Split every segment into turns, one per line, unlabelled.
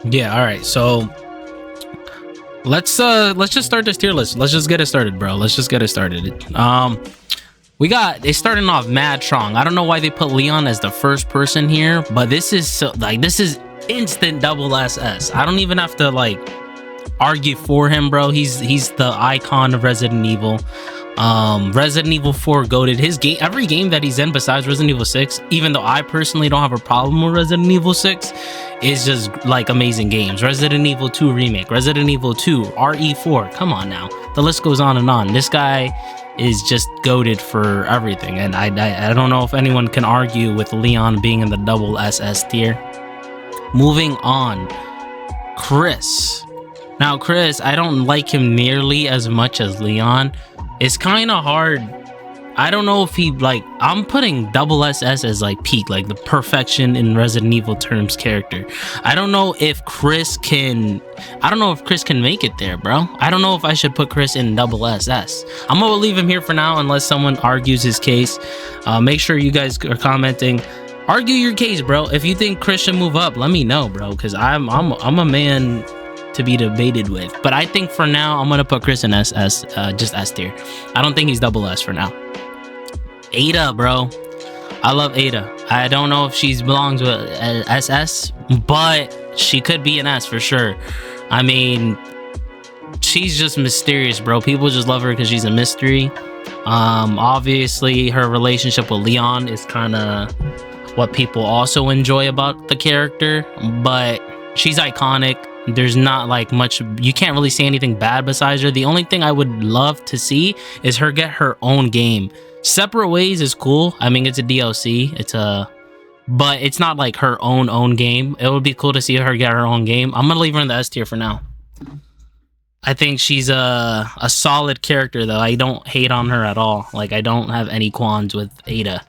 Yeah, all right. So let's just start this tier list. Let's just get it started, bro. Let's just get it started. We got they starting off mad strong. I don't know why they put Leon as the first person here, but this is this is instant double SS. I don't even have to like argue for him, bro. He's the icon of Resident Evil. Resident Evil 4 goated his game. Every game that he's in besides Resident Evil 6, even though I personally don't have a problem with Resident Evil 6, is just like amazing games. Resident Evil 2 remake, Resident Evil 2, RE4. Come on now, the list goes on and on. This guy is just goated for everything, and I don't know if anyone can argue with Leon being in the double SS tier. Moving on, Chris. Now, Chris, I don't like him nearly as much as Leon. It's kind of hard. I don't know if he like. I'm putting double SS as like peak, like the perfection in Resident Evil terms character. I don't know if Chris can. I don't know if Chris can make it there, bro. I don't know if I should put Chris in double SS. I'm gonna leave him here for now unless someone argues his case. Make sure you guys are commenting. Argue your case, bro. If you think Chris should move up, let me know, bro. Because I'm a man to be debated with, but I think for now I'm gonna put Chris in SS, just S tier. I don't think he's double S for now. Ada, bro, I love Ada. I don't know if she belongs with SS, but she could be an S for sure. I mean, she's just mysterious, bro. People just love her because she's a mystery. Obviously her relationship with Leon is kind of what people also enjoy about the character, but she's iconic. There's not like much, you can't really say anything bad besides her. The only thing I would love to see is her get her own game. Separate Ways is cool. I mean, it's a DLC, but it's not like her own game. It would be cool to see her get her own game. I'm gonna leave her in the S tier for now. I think she's a solid character though. I don't hate on her at all. Like, I don't have any qualms with Ada.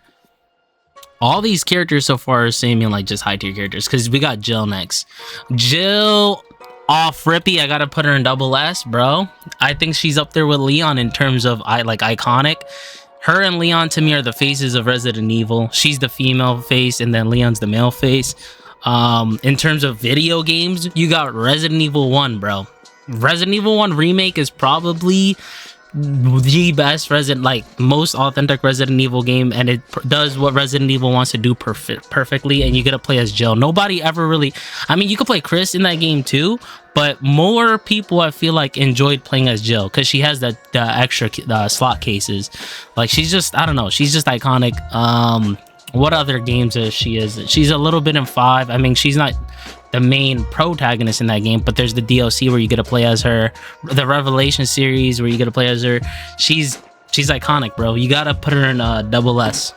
All these characters so far are seeming like just high tier characters, because we got Jill next. Jill off Rippy, I gotta put her in double S, bro. I think she's up there with Leon in terms of iconic. Her and Leon to me are the faces of Resident Evil. She's the female face and then Leon's the male face. In terms of video games, you got Resident Evil 1, bro. Resident Evil 1 remake is probably the best most authentic Resident Evil game, and it does what Resident Evil wants to do perfectly, and you get to play as Jill. Nobody ever really, I mean, you could play Chris in that game too, but more people I feel like enjoyed playing as Jill because she has the extra slot cases. Like, she's just, I don't know, she's just iconic. What other games is she? She's a little bit in 5. I mean, she's not the main protagonist in that game, but there's the DLC where you get to play as her, the Revelation series where you get to play as her. She's iconic, bro. You gotta put her in double S.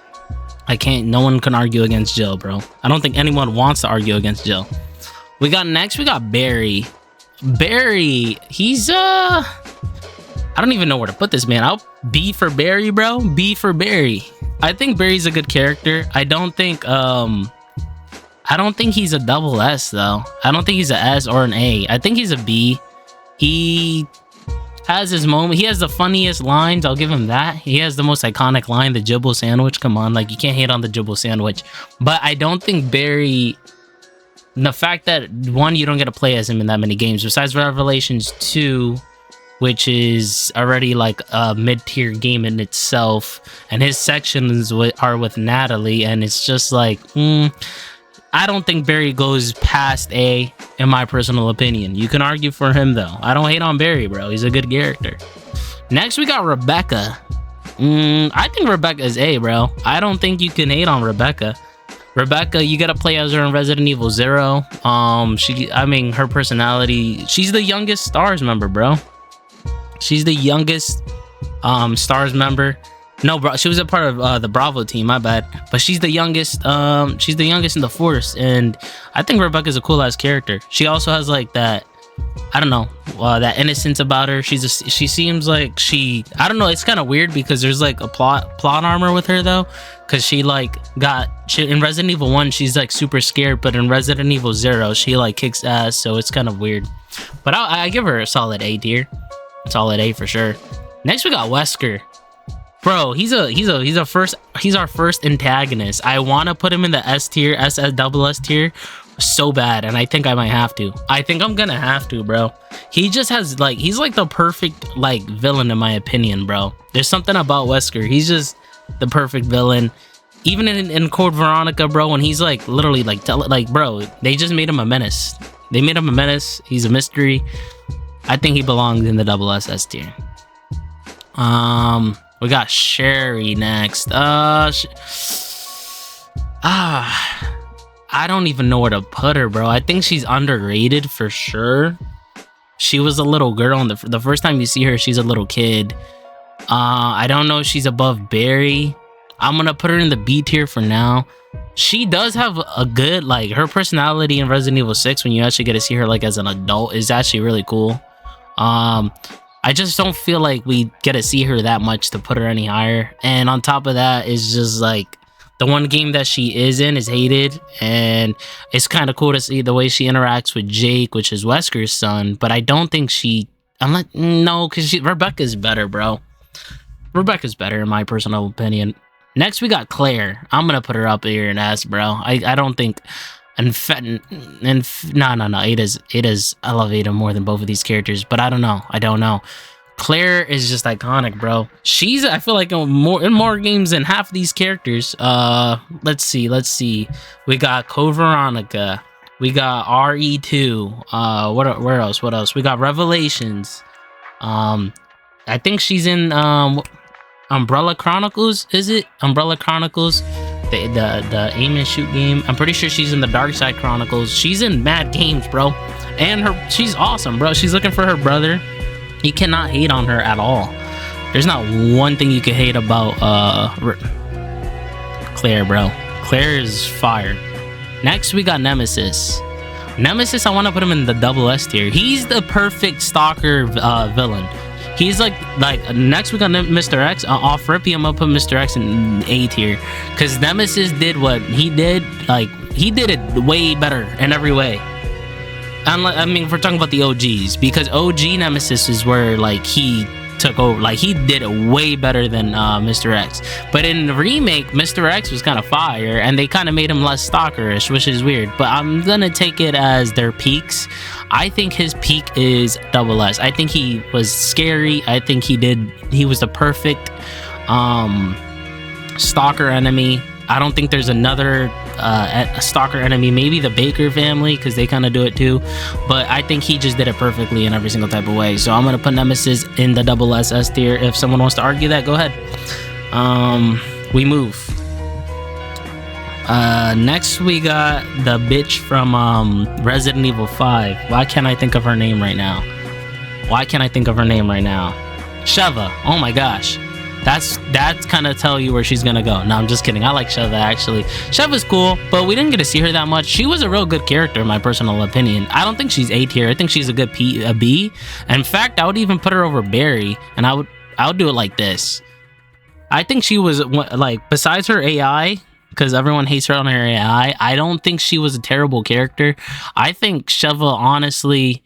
No one can argue against Jill, bro. I don't think anyone wants to argue against Jill. We got Barry. Barry, he's I don't even know where to put this man. I'll B for Barry, bro. B for Barry. I think Barry's a good character. I don't think he's a double S though. I don't think he's an S or an A. I think he's a B. He has his moment. He has the funniest lines. I'll give him that. He has the most iconic line, the Jibble sandwich. Come on, like, you can't hate on the Jibble sandwich. But I don't think Barry, the fact that, one, you don't get to play as him in that many games, besides Revelations 2, which is already like a mid-tier game in itself, and his sections are with Natalie, and it's just like, I don't think Barry goes past A, in my personal opinion. You can argue for him though. I don't hate on Barry, bro. He's a good character. Next, we got Rebecca. I think Rebecca is A, bro. I don't think you can hate on Rebecca. Rebecca, you gotta play as her in Resident Evil 0. Her personality, she's the youngest STARS member, bro. She's the youngest STARS member. No, bro, she was a part of the Bravo team, my bad. But she's the youngest. She's the youngest in the force, and I think Rebecca's a cool ass character. She also has like that, I don't know, that innocence about her. She seems like I don't know. It's kind of weird because there's like a plot armor with her though, because she in Resident Evil 1 she's like super scared, but in Resident Evil 0 she like kicks ass. So it's kind of weird. But I give her a solid A tier. Solid A for sure. Next we got Wesker. Bro, he's our first antagonist. I want to put him in the S tier, double S tier, so bad, and I think I might have to. I think I'm gonna have to, bro. He just has like, he's like the perfect like villain in my opinion, bro. There's something about Wesker. He's just the perfect villain. Even in Code Veronica, bro, when he's like literally like bro, they just made him a menace. They made him a menace. He's a mystery. I think he belongs in the double SS tier. We got Sherry next. I don't even know where to put her, bro. I think she's underrated for sure. She was a little girl, and the first time you see her, she's a little kid. I don't know if she's above Barry. I'm gonna put her in the B tier for now. She does have a good, like, her personality in Resident Evil 6 when you actually get to see her like as an adult is actually really cool. I just don't feel like we get to see her that much to put her any higher. And on top of that, it's just like the one game that she is in is hated, and it's kind of cool to see the way she interacts with Jake, which is Wesker's son. But I don't think I'm like, no, because Rebecca's better, bro. Rebecca's better in my personal opinion. Next, we got Claire. I'm gonna put her up here in S, bro. I don't think, no. Ada's. I love Ada more than both of these characters, but I don't know. Claire is just iconic, bro. I feel like in more games than half of these characters. Let's see. We got Code Veronica. We got RE2. Where else? We got Revelations. I think she's in Umbrella Chronicles. Is it Umbrella Chronicles? The aim and shoot game. I'm pretty sure she's in the Dark Side Chronicles. She's in mad games, bro. And she's awesome, bro. She's looking for her brother. You cannot hate on her at all. There's not one thing you can hate about Claire, bro. Claire is fire. Next, we got Nemesis. I want to put him in the double S tier. He's the perfect stalker villain. He's like next we got Mr. X. Off rip, I'm gonna put Mr. X in A tier, because Nemesis did what he did. Like, he did it way better in every way. I mean, if we're talking about the OGs, because OG Nemesis is where like he took over. Like, he did it way better than Mr. X. But in the remake, Mr. X was kind of fire, and they kind of made him less stalkerish, which is weird. But I'm gonna take it as their peaks. I think his peak is double S. I think he was scary. I think he was the perfect stalker enemy. I don't think there's another stalker enemy. Maybe the Baker family, because they kind of do it too. But I think he just did it perfectly in every single type of way. So I'm going to put Nemesis in the double SS tier. If someone wants to argue that, go ahead. We move. Next, we got the bitch from Resident Evil 5. Why can't I think of her name right now? Sheva. Oh my gosh. That's kind of tell you where she's gonna go. No, I'm just kidding. I like Sheva, actually. Sheva's cool, but we didn't get to see her that much. She was a real good character, in my personal opinion. I don't think she's A tier. I think she's a good B. In fact, I would even put her over Barry, and I would do it like this. I think she was, like, besides her AI, because everyone hates her on her AI, I don't think she was a terrible character. I think Sheva honestly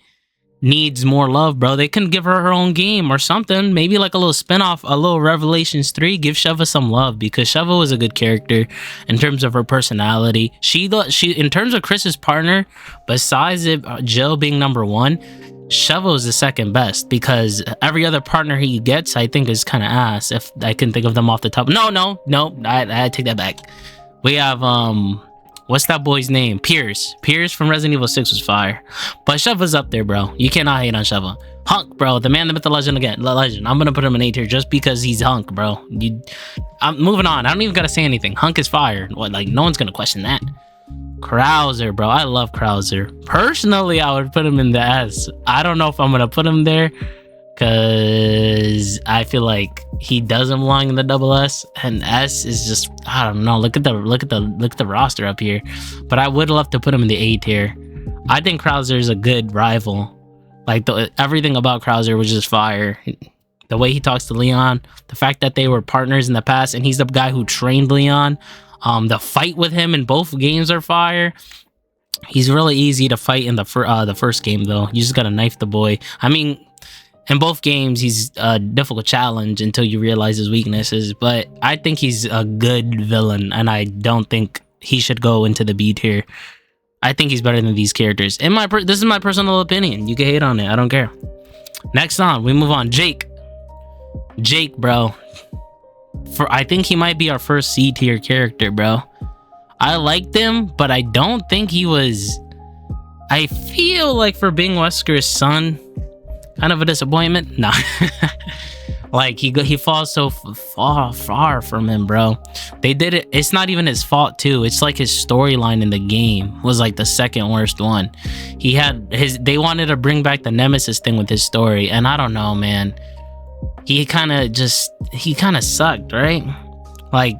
needs more love, bro. They can give her own game or something, maybe like a little spin-off, a little Revelations 3. Give Sheva some love, because Sheva was a good character in terms of her personality. She in terms of Chris's partner, besides Jill being number one, Sheva is the second best, because every other partner he gets, I think, is kind of ass. If I can think of them off the top. No, I take that back. We have what's that boy's name? Pierce from Resident Evil 6 was fire. But Sheva's up there, bro. You cannot hate on Sheva. Hunk, bro. The man, the myth, the legend again. Legend. I'm gonna put him in A tier just because he's Hunk, bro. I'm moving on. I don't even gotta say anything. Hunk is fire. What? Like, no one's gonna question that. Krauser, bro. I love Krauser. Personally, I would put him in the S. I don't know if I'm gonna put him there, because I feel like he doesn't belong in the double S, and S is just, I don't know. Look at the roster up here. But I would love to put him in the A tier. I think Krauser is a good rival. Like, everything about Krauser was just fire. The way he talks to Leon, the fact that they were partners in the past, and he's the guy who trained Leon. The fight with him in both games are fire. He's really easy to fight in the first game, though. You just gotta knife the boy. I mean, in both games, he's a difficult challenge until you realize his weaknesses. But I think he's a good villain, and I don't think he should go into the B tier. I think he's better than these characters. This is my personal opinion. You can hate on it. I don't care. Next on, we move on. Jake, bro. I think he might be our first C tier character, bro. I liked him, but I don't think he was. I feel like for being Wesker's son, kind of a disappointment. Nah. Like he falls so far from him, bro. They did it. It's not even his fault too. It's like his storyline in the game was like the second worst one. They wanted to bring back the Nemesis thing with his story, and I don't know, man. He kind of sucked, right? Like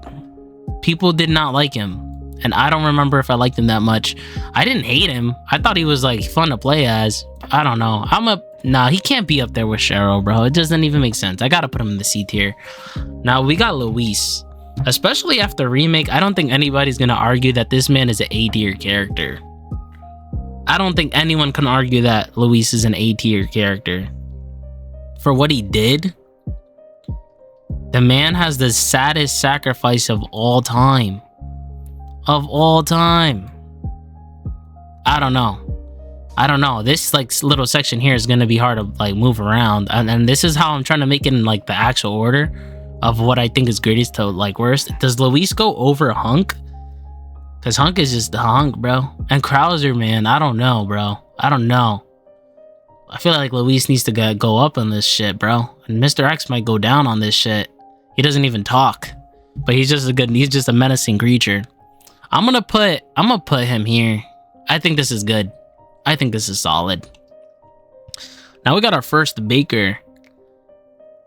people did not like him, and I don't remember if I liked him that much. I didn't hate him. I thought he was like fun to play as. I don't know. Nah, he can't be up there with Cheryl, bro. It doesn't even make sense. I gotta put him in the C tier. Now we got Luis. Especially after remake, I don't think anybody's gonna argue that this man is an A tier character. I don't think anyone can argue that Luis is an A tier character. For what he did, the man has the saddest sacrifice of all time. Of all time. I don't know. This like little section here is gonna be hard to like move around, and this is how I'm trying to make it in like the actual order of what I think is greatest to like worst. Does Luis go over Hunk? Because Hunk is just the Hunk, bro. And Krauser, man, I don't know, bro. I don't know. I feel like Luis needs to go up on this shit, bro. And Mr. X might go down on this shit. He doesn't even talk, but he's just a menacing creature. I'm gonna put him here. I think this is good. I think this is solid. Now we got our first Baker.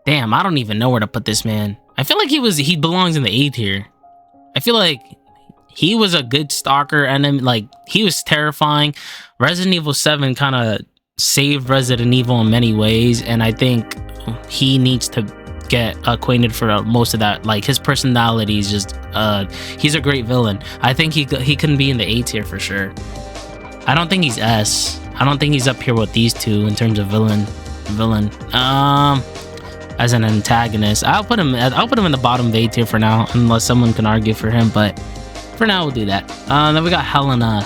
Damn, I don't even know where to put this man. I feel like he belongs in the A tier. I feel like he was a good stalker, and then like he was terrifying. Resident Evil 7 kind of saved Resident Evil in many ways, and I think he needs to get acquainted for most of that. Like his personality is just he's a great villain. I think he can be in the A tier for sure. I don't think he's S. I don't think he's up here with these two in terms of villain. As an antagonist, I'll put him in the bottom of A tier for now, unless someone can argue for him. But for now, we'll do that. Then we got Helena.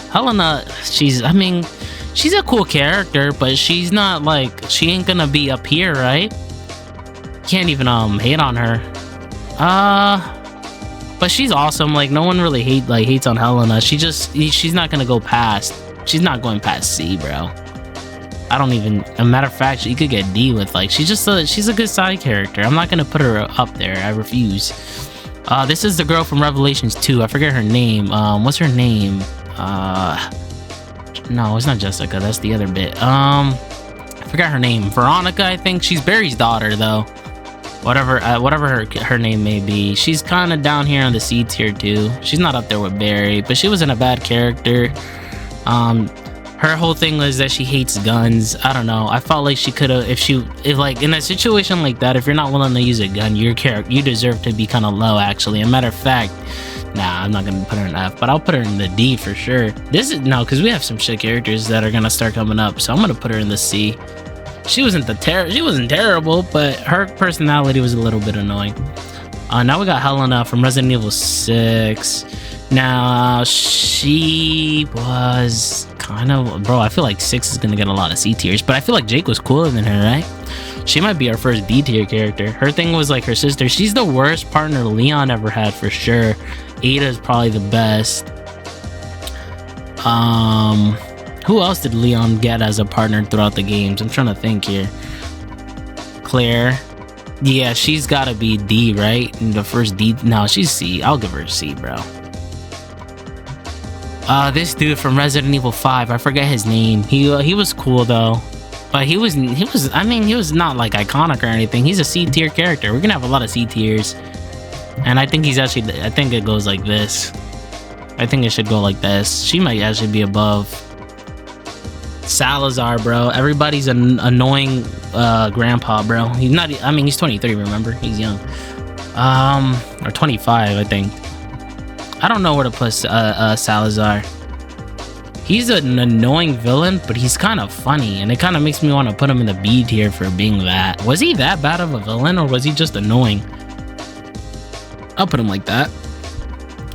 She's a cool character, but she's not like, she ain't gonna be up here, right? Can't even hate on her. But she's awesome. Like no one really hates on Helena. She's not gonna go past. She's not going past C, bro. I don't even. A matter of fact, she could get D with like. She's a good side character. I'm not gonna put her up there. I refuse. This is the girl from Revelations 2. I forget her name. What's her name? No, it's not Jessica. That's the other bit. I forgot her name. Veronica, I think. She's Barry's daughter, though. Whatever her name may be. She's kind of down here on the C tier too. She's not up there with Barry, but she wasn't a bad character. Her whole thing was that she hates guns. I don't know. I felt like she could have, if like in a situation like that, if you're not willing to use a gun, you deserve to be kind of low. Actually, a matter of fact, nah, I'm not gonna put her in F, but I'll put her in the D for sure. Because we have some shit characters that are gonna start coming up, so I'm gonna put her in the C. She wasn't terrible, but her personality was a little bit annoying. Now we got Helena from Resident Evil 6. Now she was kind of, bro, I feel like 6 is gonna get a lot of C tiers, but I feel like Jake was cooler than her, right? She might be our first B tier character. Her thing was like her sister. She's the worst partner Leon ever had for sure. Ada is probably the best. Who else did Leon get as a partner throughout the games? I'm trying to think here. Claire. Yeah, she's gotta be D, right? The first D. No, she's C. I'll give her a C, bro. This dude from Resident Evil 5, I forget his name. He was cool though, but he was not like iconic or anything. He's a C tier character. We're gonna have a lot of C tiers, and I think I think it goes like this. I think it should go like this. She might actually be above Salazar, bro. Everybody's an annoying grandpa, bro. He's not. I mean, he's 23. Remember, he's young. Or 25, I think. I don't know where to put Salazar. He's an annoying villain, but he's kind of funny, and it kind of makes me want to put him in the B tier for being that. Was he that bad of a villain, or was he just annoying? I'll put him like that.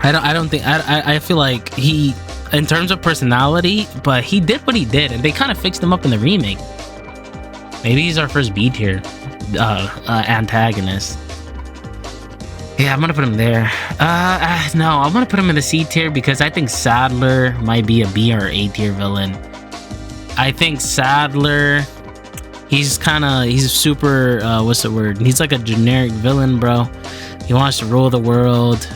I don't think. I feel like in terms of personality, but he did what he did, and they kind of fixed him up in the remake. Maybe he's our first B tier antagonist. Yeah, I'm gonna put him there. No, I'm gonna put him in the C tier because I think Sadler might be a B or A tier villain. I think Sadler, he's super, what's the word? He's like a generic villain, bro. He wants to rule the world.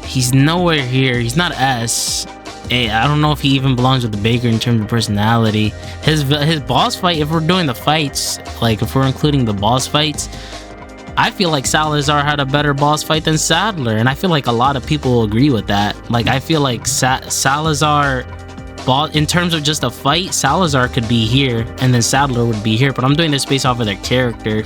He's nowhere here. He's not S. I don't know if he even belongs with the Baker in terms of personality. His boss fight, if we're doing the fights, like if we're including the boss fights, I feel like Salazar had a better boss fight than Sadler, and I feel like a lot of people will agree with that. Like, I feel like Salazar, in terms of just a fight, Salazar could be here, and then Sadler would be here, but I'm doing this based off of their character.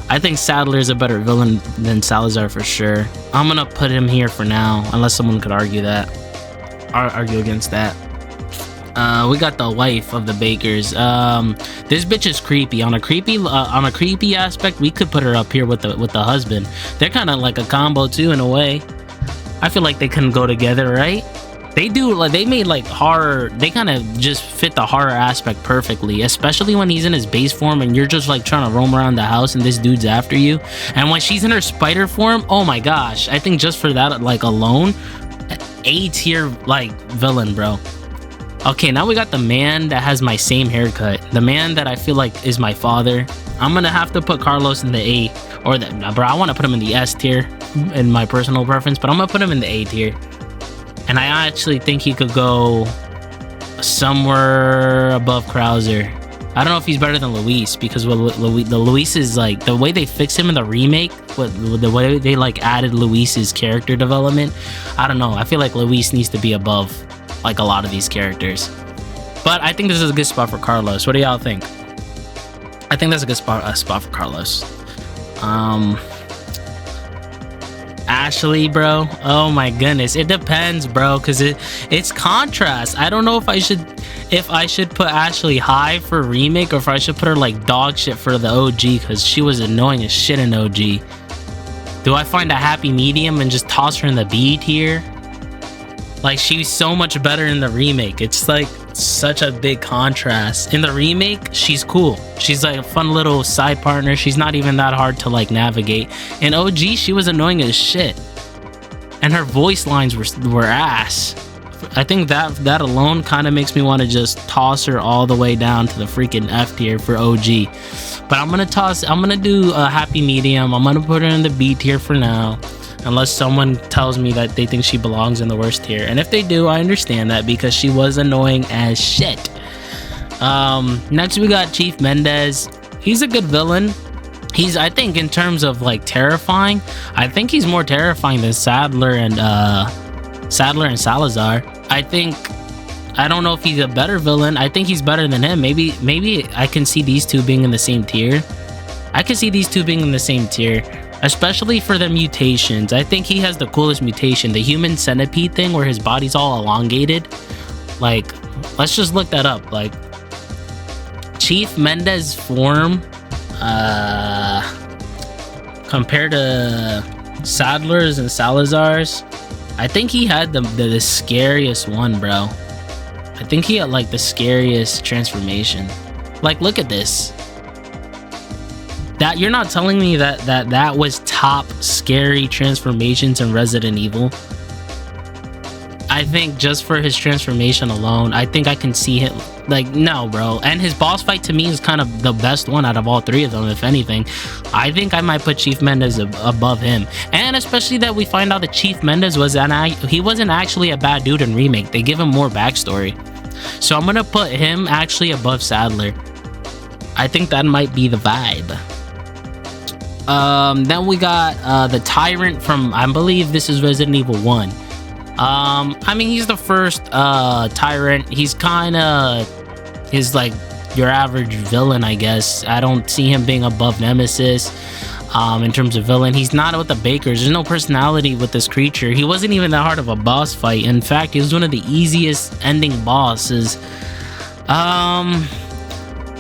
I think Sadler is a better villain than Salazar for sure. I'm gonna put him here for now, unless someone could argue against that. We got the wife of the Bakers. This bitch is creepy. On a creepy aspect, we could put her up here with the husband. They're kind of like a combo too, in a way. I feel like they couldn't go together, right? They do, like, they made like horror. They kind of just fit the horror aspect perfectly, especially when he's in his base form and you're just like trying to roam around the house and this dude's after you. And when she's in her spider form, oh my gosh, I think just for that, like, alone, A tier like villain, bro. Okay, now we got the man that has my same haircut, the man that I feel like is my father. I'm gonna have to put Carlos in the A, or bro, I want to put him in the S tier in my personal preference, but I'm gonna put him in the A tier. And I actually think he could go somewhere above Krauser. I don't know if he's better than Luis, because Luis is like, the way they fixed him in the remake, the way they like added Luis's character development, I don't know. I feel like Luis needs to be above like a lot of these characters. But I think this is a good spot for Carlos. What do y'all think? I think that's a good spot for Carlos. Ashley, bro, oh my goodness, it depends, bro, because it's contrast. I don't know if I should put Ashley high for remake, or if I should put her like dog shit for the OG, because she was annoying as shit in OG. Do I find a happy medium and just toss her in the B tier? Like, she's so much better in the remake. It's like such a big contrast. In the remake, she's cool. She's like a fun little side partner. She's not even that hard to like navigate. In OG, she was annoying as shit, and her voice lines were ass. I think that alone kind of makes me want to just toss her all the way down to the freaking F tier for OG. But I'm gonna do a happy medium. I'm gonna put her in the B tier for now, unless someone tells me that they think she belongs in the worst tier. And if they do, I understand that, because she was annoying as shit. Next we got Chief Mendez. He's a good villain. I think in terms of like terrifying, I think he's more terrifying than Sadler and Salazar. I don't know if he's a better villain. I think he's better than him. Maybe I can see these two being in the same tier. Especially for the mutations. I think he has the coolest mutation, the human centipede thing, where his body's all elongated. Like, let's just look that up. Like, Chief Mendez form, compared to Sadler's and Salazar's, I think he had the scariest one, bro. I think he had like the scariest transformation. Like, look at this. That, you're not telling me that was top scary transformations in Resident Evil? I think just for his transformation alone, I think I can see him. Like, no, bro. And his boss fight to me is kind of the best one out of all three of them, if anything. I think I might put Chief Mendez above him. And especially that we find out that Chief Mendez he wasn't actually a bad dude in remake. They give him more backstory. So I'm gonna put him actually above Sadler. I think that might be the vibe. Then we got the Tyrant from, I believe this is Resident Evil 1. I mean, he's the first Tyrant. He's like your average villain, I guess. I don't see him being above Nemesis in terms of villain. He's not with the Bakers. There's no personality with this creature. He wasn't even that hard of a boss fight. In fact, he was one of the easiest ending bosses.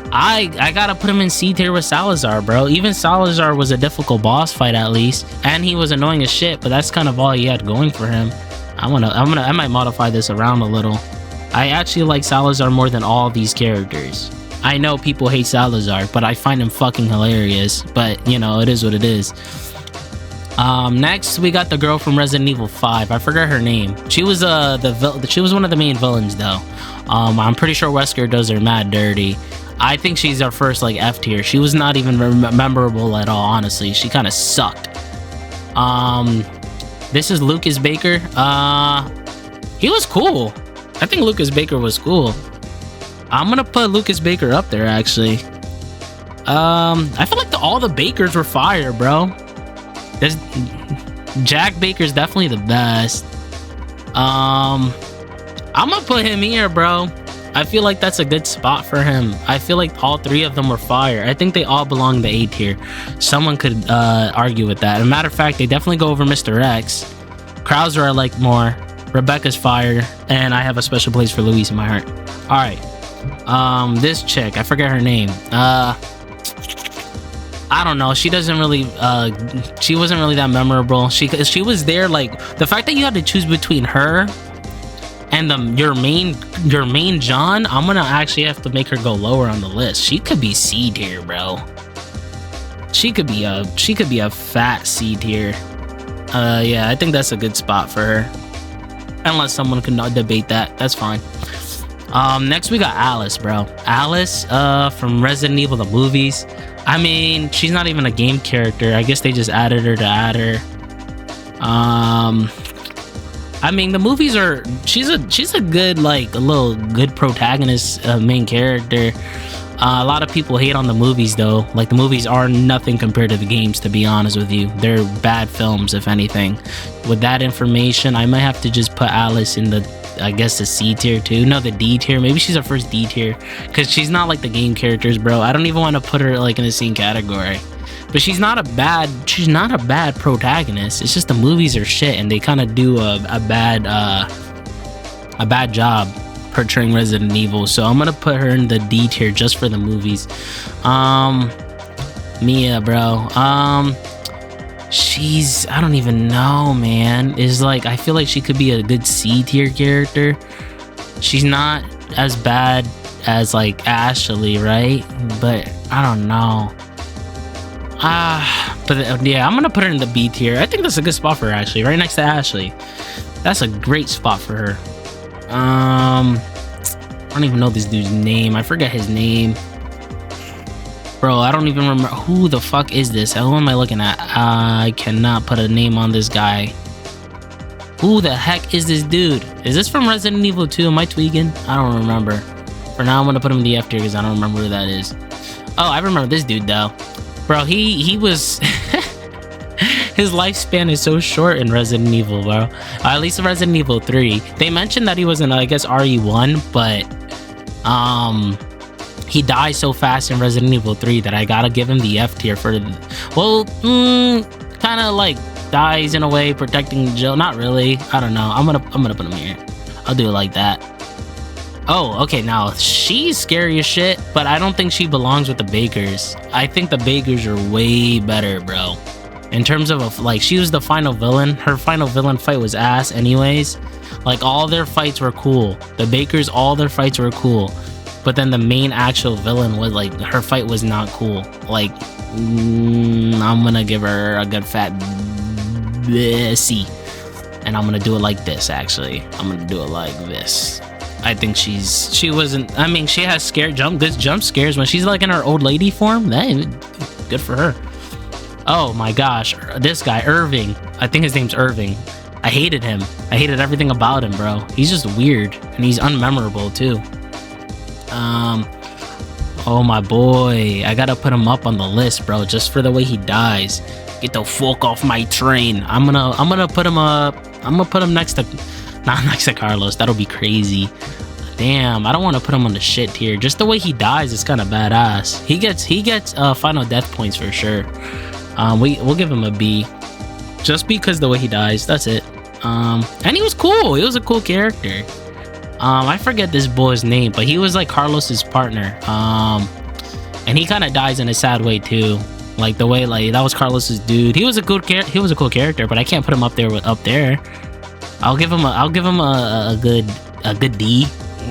I gotta put him in C tier with Salazar, bro. Even Salazar was a difficult boss fight, at least, and he was annoying as shit, but that's kind of all he had going for him. I might modify this around a little. I actually like Salazar more than all these characters. I know people hate Salazar, but I find him fucking hilarious. But you know, it is what it is. Next we got the girl from Resident Evil 5. I forgot her name. She was she was one of the main villains though. I'm pretty sure Wesker does her mad dirty. I think she's our first like F tier. She was not even memorable at all, honestly. She kind of sucked. This is Lucas Baker. He was cool. I think Lucas Baker was cool. I'm gonna put Lucas Baker up there actually. I feel like all the Bakers were fire, bro. Jack Baker's definitely the best. I'm gonna put him here, bro. I feel like that's a good spot for him. I feel like all three of them were fire. I think they all belong to A tier. Someone could argue with that. As a matter of fact, they definitely go over Mr. X. Krauser I like more. Rebecca's fire. And I have a special place for Luis in my heart. Alright. This chick, I forget her name. I don't know. She doesn't really she wasn't really that memorable. She was there, like the fact that you had to choose between her and your main John, I'm gonna actually have to make her go lower on the list. She could be C tier, bro. She could be a fat C tier. Yeah, I think that's a good spot for her. Unless someone can not debate that, that's fine. Next we got Alice, bro. Alice from Resident Evil the movies. I mean, she's not even a game character. I guess they just added her to add her. I mean, the movies are she's a good, like a little good protagonist, main character. A lot of people hate on the movies though. Like the movies are nothing compared to the games, to be honest with you. They're bad films, if anything. With that information, I might have to just put Alice in the, I guess, the C tier too. No, the D tier. Maybe she's our first D tier, because she's not like the game characters, bro. I don't even want to put her like in the same category. But she's not a bad protagonist. It's just the movies are shit, and they kind of do a bad job portraying Resident Evil. So I'm gonna put her in the D tier just for the movies. Mia, bro. She's, I don't even know, man. Is like, I feel like she could be a good C tier character. She's not as bad as like Ashley, right? But I don't know. But yeah, I'm gonna put her in the B tier. I think that's a good spot for her, actually, right next to Ashley. That's a great spot for her. I don't even know this dude's name. I forget his name, bro. I don't even remember who the fuck is this. Who am I looking at? I cannot put a name on this guy. Who the heck is this dude? Is this from Resident Evil 2? Am I tweaking? I don't remember. For now, I'm gonna put him in the F tier because I don't remember who that is. Oh, I remember this dude though. Bro, he was his lifespan is so short in Resident Evil, bro. At least in Resident Evil 3. They mentioned that he was in, I guess, RE1, but he dies so fast in Resident Evil 3 that I gotta give him the F tier for well, kind of like dies in a way protecting Jill. Not really. I don't know. I'm gonna put him here. I'll do it like that. Oh, okay, now she's scary as shit, but I don't think she belongs with the Bakers. I think the Bakers are way better, bro. In terms of, like, she was the final villain. Her final villain fight was ass anyways. Like, all their fights were cool. The Bakers, all their fights were cool. But then the main actual villain was, like, her fight was not cool. Like, I'm gonna give her a good fat C. And I'm gonna do it like this, actually. I'm gonna do it like this. I think she wasn't, I mean, she has good jump scares when she's like in her old lady form. That good for her. Oh my gosh, this guy Irving, I think his name's Irving. I hated him. I hated everything about him, bro. He's just weird and he's unmemorable too. Oh my boy, I gotta put him up on the list, bro, just for the way he dies. Get the fuck off my train. I'm gonna put him up. I'm gonna put him next to, not next to Carlos. That'll be crazy. Damn, I don't want to put him on the shit tier. Just the way he dies is kind of badass. He gets final death points for sure. We'll give him a B, just because the way he dies. That's it. And he was cool. He was a cool character. I forget this boy's name, but he was like Carlos's partner. And he kind of dies in a sad way too. Like the way, like, that was Carlos's dude. He was a cool character, but I can't put him up there. I'll give him a good D.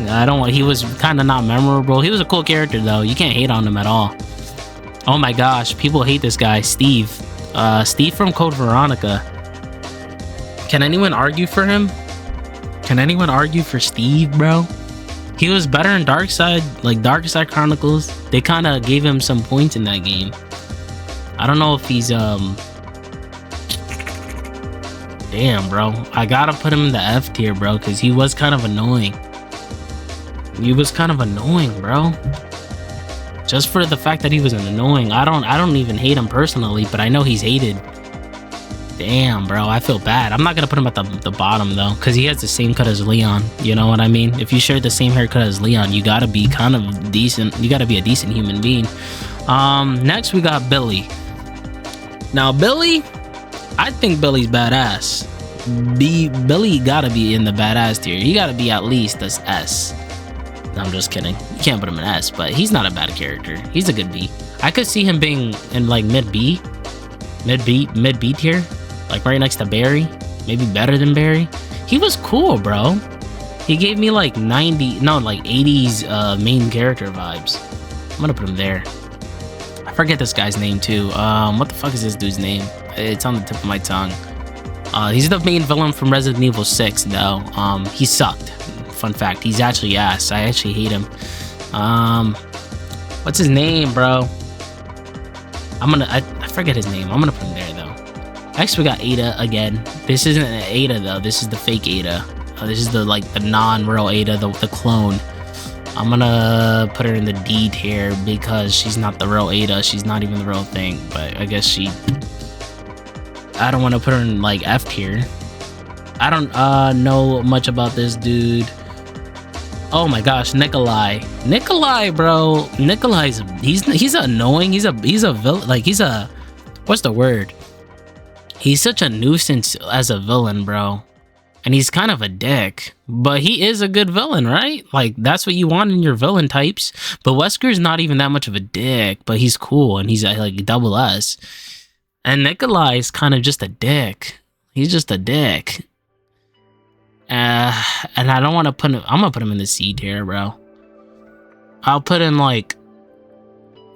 I don't want. He was kind of not memorable. He was a cool character though. You can't hate on him at all. Oh my gosh, people hate this guy, Steve. Steve from Code Veronica. Can anyone argue for him? Can anyone argue for Steve, bro? He was better in Darkside, like Darkside Chronicles. They kind of gave him some points in that game. I don't know if he's damn, bro. I gotta put him in the F tier, bro, because he was kind of annoying. He was kind of annoying, bro. Just for the fact that he was annoying. I don't even hate him personally, but I know he's hated. Damn, bro, I feel bad. I'm not gonna put him at the bottom though, because he has the same cut as Leon. You know what I mean? If you share the same haircut as Leon, you gotta be kind of decent. You gotta be a decent human being. Next we got Billy. Now Billy, I think Billy's badass. Billy gotta be in the badass tier. He gotta be at least this S. No, I'm just kidding. You can't put him in S, but he's not a bad character. He's a good B. I could see him being in like mid B tier, like right next to Barry, maybe better than Barry. He was cool, bro. He gave me like 80s main character vibes. I'm gonna put him there. I forget this guy's name too. What the fuck is this dude's name? It's on the tip of my tongue. He's the main villain from Resident Evil 6 though. He sucked. Fun fact, he's actually ass. I actually hate him. What's his name, bro? I forget his name. I'm gonna put him there though. Next we got Ada again. This isn't an Ada though. This is the fake Ada. This is the non-real Ada, the clone. I'm gonna put her in the D tier because she's not the real Ada. She's not even the real thing. But I guess I don't want to put her in like F tier. I don't know much about this dude. Oh my gosh, Nikolai, bro. Nikolai's he's annoying. He's a villain. Like he's a, what's the word? He's such a nuisance as a villain, bro. And he's kind of a dick, but he is a good villain, right? Like that's what you want in your villain types. But Wesker's not even that much of a dick, but he's cool and he's like double S. And Nikolai is kind of just a dick. He's just a dick. And I don't want to put him. I'm gonna put him in the C tier, bro. I'll put him like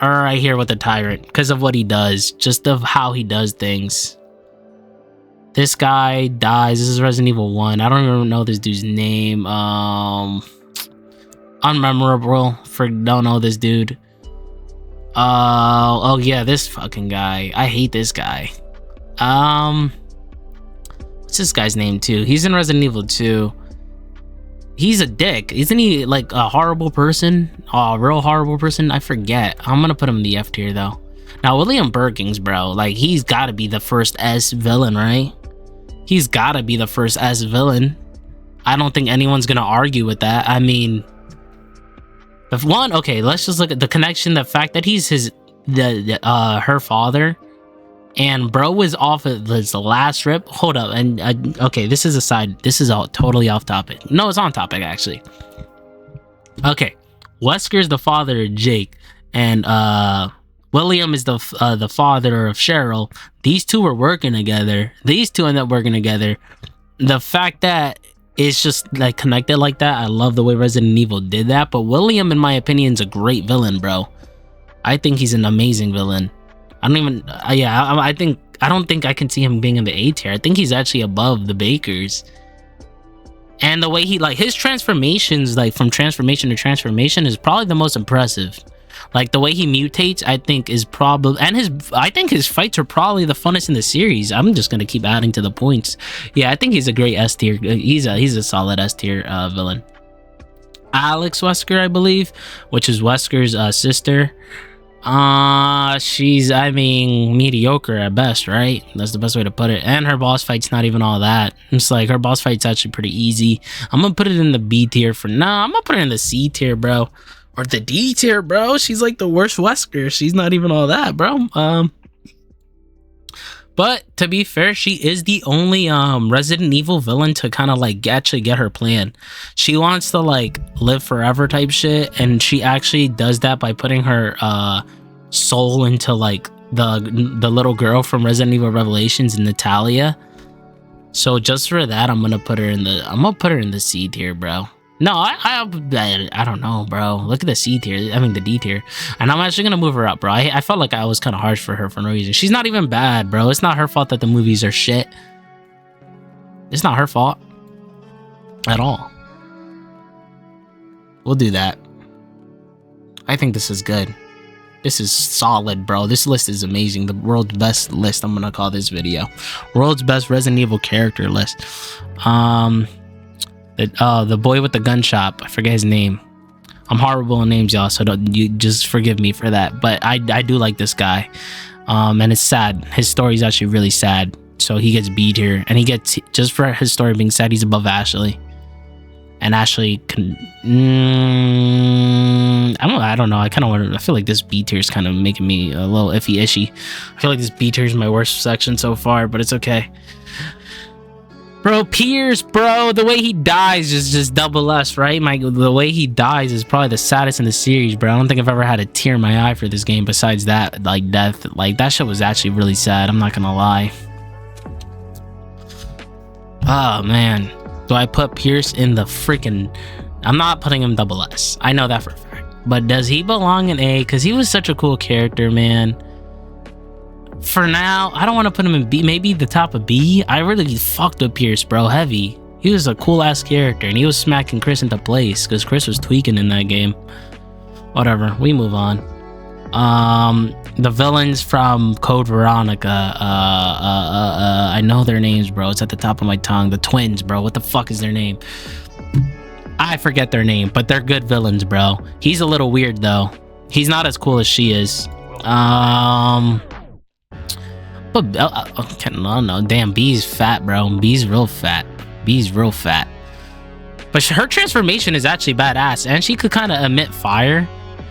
right here with the Tyrant because of what he does, just of how he does things. This guy dies. This is Resident Evil 1. I don't even know this dude's name. Unmemorable. Don't know this dude. Oh yeah, this fucking guy. I hate this guy. What's this guy's name too? He's in Resident Evil 2. He's a dick. Isn't he like a horrible person? Oh, a real horrible person? I forget. I'm gonna put him in the F tier though. Now, William Birkins, bro, like he's gotta be the first S villain, right? He's gotta be the first S villain. I don't think anyone's gonna argue with that. I mean, if one, okay, let's just look at the connection, the fact that he's her father. And bro was off of his last rip. Hold up, and okay, this is a side. This is all totally off topic. No, it's on topic actually. Okay, Wesker's the father of Jake, and William is the father of Cheryl. These two were working together. These two end up working together. The fact that it's just like connected like that, I love the way Resident Evil did that. But William, in my opinion, is a great villain, bro. I think he's an amazing villain. I don't even, I don't think I can see him being in the A tier. I think he's actually above the Bakers. And the way he, like, his transformations, like, from transformation to transformation is probably the most impressive. Like, the way he mutates, I think, is probably, and I think his fights are probably the funnest in the series. I'm just gonna keep adding to the points. Yeah, I think he's a great S tier. He's a solid S tier villain. Alex Wesker, I believe, which is Wesker's sister. She's, I mean, mediocre at best, right? That's the best way to put it. And her boss fight's not even all that. It's like her boss fight's actually pretty easy. I'm gonna put it in the B tier for now. I'm gonna put it in the C tier, bro, or the D tier, bro. She's like the worst Wesker. She's not even all that, bro. But to be fair, she is the only Resident Evil villain to kind of like actually get her plan. She wants to like live forever type shit, and she actually does that by putting her soul into like the little girl from Resident Evil Revelations, Natalia. So just for that, I'm gonna put her in the C tier, bro. No, I don't know, bro. Look at the C tier. I mean the D tier, and I'm actually gonna move her up, bro. I felt like I was kind of harsh for her for no reason. She's not even bad, bro. It's not her fault that the movies are shit. It's not her fault at all. We'll do that. I think this is good. This is solid, bro. This list is amazing. The world's best list. I'm gonna call this video world's best Resident Evil character list. The boy with the gun shop. I forget his name. I'm horrible in names, y'all, so you just forgive me for that. But I do like this guy. And it's sad. His story is actually really sad. So he gets beat here, and he gets, just for his story being sad, he's above Ashley. And Ashley can, I don't know. I feel like this B tier is kind of making me a little iffy-ishy. I feel like this B tier is my worst section so far, but it's okay. Bro, Pierce, bro, the way he dies is just double S, right? The way he dies is probably the saddest in the series, bro. I don't think I've ever had a tear in my eye for this game besides that, like, death. Like, that shit was actually really sad. I'm not gonna lie. Oh, man. Do I put Pierce in the freaking... I'm not putting him double S. I know that for a fact. But does he belong in A? Because he was such a cool character, man. For now, I don't want to put him in B. Maybe the top of B. I really fucked with Pierce, bro. Heavy. He was a cool-ass character. And he was smacking Chris into place. Because Chris was tweaking in that game. Whatever. We move on. The villains from Code Veronica, I know their names, bro. It's at the top of my tongue. The twins, bro. What the fuck is their name? I forget their name, but they're good villains, bro. He's a little weird, though. He's not as cool as she is. But no, damn, B's fat, bro. B's real fat. B's real fat. But her transformation is actually badass, and she could kind of emit fire.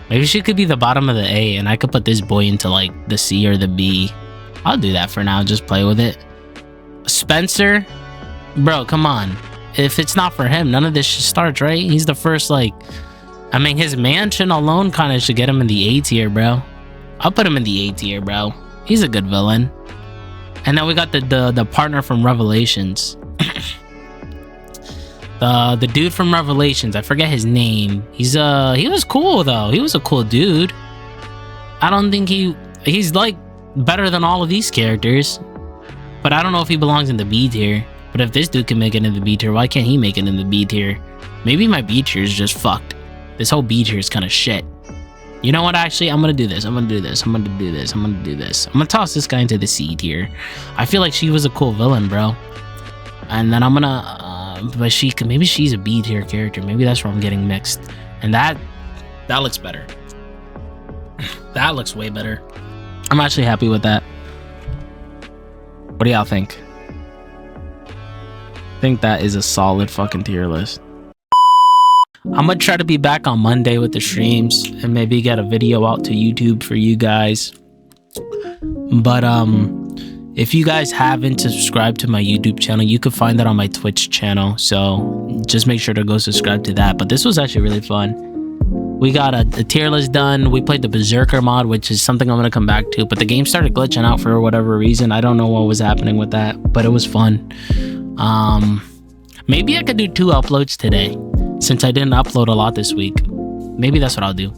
Maybe she could be the bottom of the A, and I could put this boy into, like, the C or the B. I'll do that for now. Just play with it. Spencer? Bro, come on. If it's not for him, none of this should start, right? He's the first, like... I mean, his mansion alone kind of should get him in the A tier, bro. I'll put him in the A tier, bro. He's a good villain. And then we got the partner from Revelations. The dude from Revelations, I forget his name. He was cool though. He was a cool dude. I don't think he's like better than all of these characters. But I don't know if he belongs in the B tier. But if this dude can make it in the B tier, why can't he make it in the B tier? Maybe my B tier is just fucked. This whole B tier is kind of shit. You know what, actually? I'm gonna do this. I'm gonna do this. I'm gonna do this. I'm gonna do this. I'm gonna toss this guy into the C tier. I feel like she was a cool villain, bro. And then I'm gonna... but maybe she's a B tier character. Maybe that's where I'm getting mixed. And that looks better. That looks way better. I'm actually happy with that. What do y'all think? I think that is a solid fucking tier list. I'm gonna try to be back on Monday with the streams and maybe get a video out to YouTube for you guys. But if you guys haven't subscribed to my YouTube channel, you can find that on my Twitch channel. So just make sure to go subscribe to that. But this was actually really fun. We got a tier list done. We played the Berserker mod, which is something I'm going to come back to. But the game started glitching out for whatever reason. I don't know what was happening with that, but it was fun. Maybe I could do 2 uploads today, since I didn't upload a lot this week. Maybe that's what I'll do.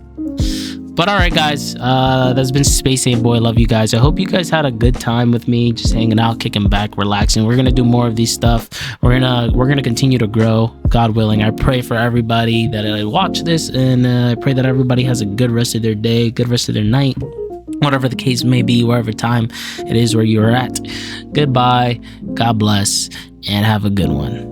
But alright guys, that's been Space Aim Boy. Love you guys. I hope you guys had a good time with me, just hanging out, kicking back, relaxing. We're gonna do more of these stuff. We're gonna continue to grow, God willing. I pray for everybody that I watch this, and I pray that everybody has a good rest of their day, good rest of their night, whatever the case may be, wherever time it is where you're at. Goodbye, God bless, and have a good one.